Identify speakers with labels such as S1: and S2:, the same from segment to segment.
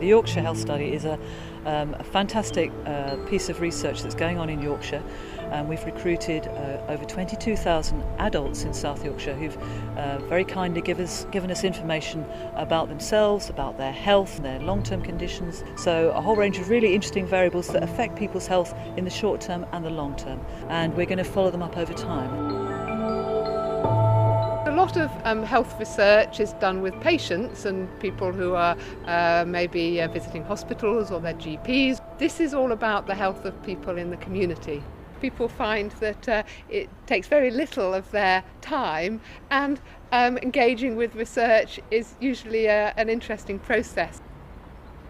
S1: The Yorkshire Health Study is a fantastic piece of research that's going on in Yorkshire. We've recruited over 22,000 adults in South Yorkshire who've very kindly given us information about themselves, about their health, their long-term conditions. So a whole range of really interesting variables that affect people's health in the short term and the long term. And we're going to follow them up over time.
S2: A lot of health research is done with patients and people who are maybe visiting hospitals or their GPs. This is all about the health of people in the community. People find that it takes very little of their time, and engaging with research is usually an interesting process.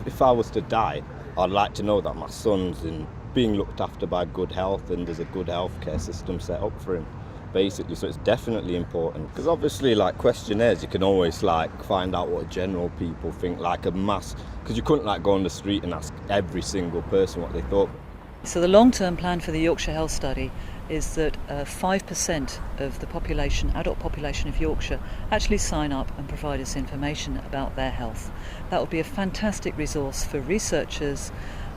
S3: If I was to die, I'd like to know that my son's being looked after by good health and there's a good healthcare system set up for him. Basically, so it's definitely important, because obviously like questionnaires you can always find out what general people think, like a mass, because you couldn't go on the street and ask every single person what they thought.
S1: So the long-term plan for the Yorkshire Health Study is that 5% of the population, adult population of Yorkshire, actually sign up and provide us information about their health. That would be a fantastic resource for researchers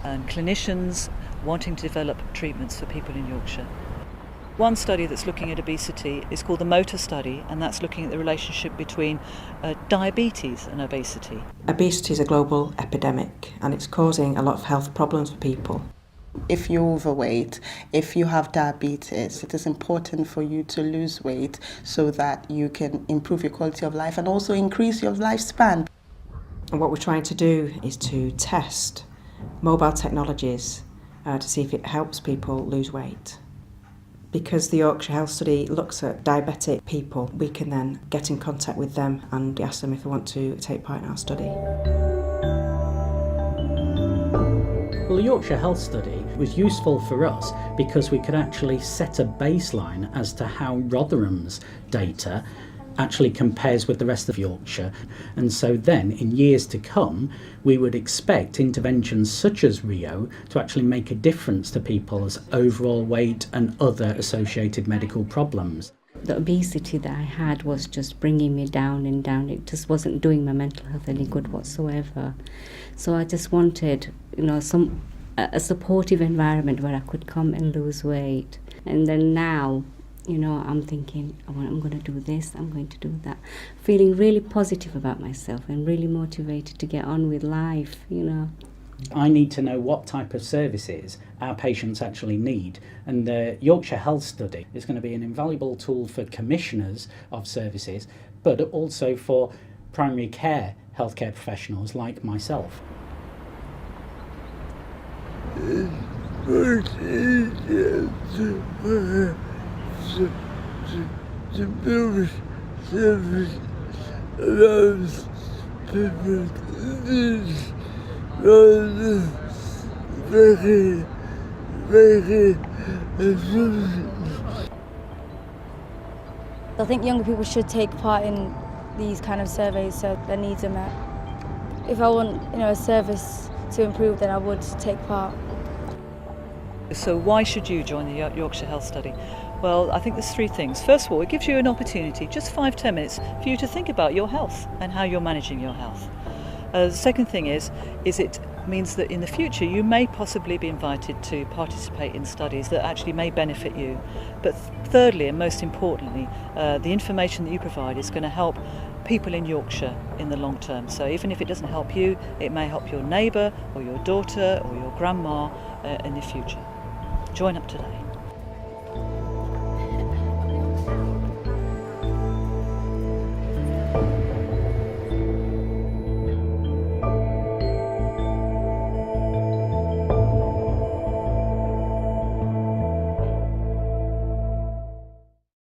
S1: and clinicians wanting to develop treatments for people in Yorkshire. One study that's looking at obesity is called the Motor Study, and that's looking at the relationship between diabetes and obesity.
S4: Obesity is a global epidemic and it's causing a lot of health problems for people.
S5: If you're overweight, if you have diabetes, it is important for you to lose weight so that you can improve your quality of life and also increase your lifespan.
S4: And what we're trying to do is to test mobile technologies to see if it helps people lose weight. Because the Yorkshire Health Study looks at diabetic people, we can then get in contact with them and ask them if they want to take part in our study.
S6: Well, the Yorkshire Health Study was useful for us because we could actually set a baseline as to how Rotherham's data actually compares with the rest of Yorkshire. And so then, in years to come, we would expect interventions such as Rio to actually make a difference to people's overall weight and other associated medical problems.
S7: The obesity that I had was just bringing me down and down. It just wasn't doing my mental health any good whatsoever. So I just wanted, a supportive environment where I could come and lose weight. And then now, I'm thinking, I'm going to do this, I'm going to do that. Feeling really positive about myself and really motivated to get on with life,
S6: I need to know what type of services our patients actually need, and the Yorkshire Health Study is going to be an invaluable tool for commissioners of services, but also for primary care healthcare professionals like myself.
S8: To build service allows people to live rather than making assumptions.
S9: I think younger people should take part in these kind of surveys so their needs are met. If I want, a service to improve, then I would take part.
S1: So why should you join the Yorkshire Health Study? Well, I think there's three things. First of all, it gives you an opportunity, just 5-10 minutes, for you to think about your health and how you're managing your health. The second thing is it means that in the future you may possibly be invited to participate in studies that actually may benefit you. But thirdly, and most importantly, the information that you provide is going to help people in Yorkshire in the long term. So even if it doesn't help you, it may help your neighbour or your daughter or your grandma in the future. Join up today.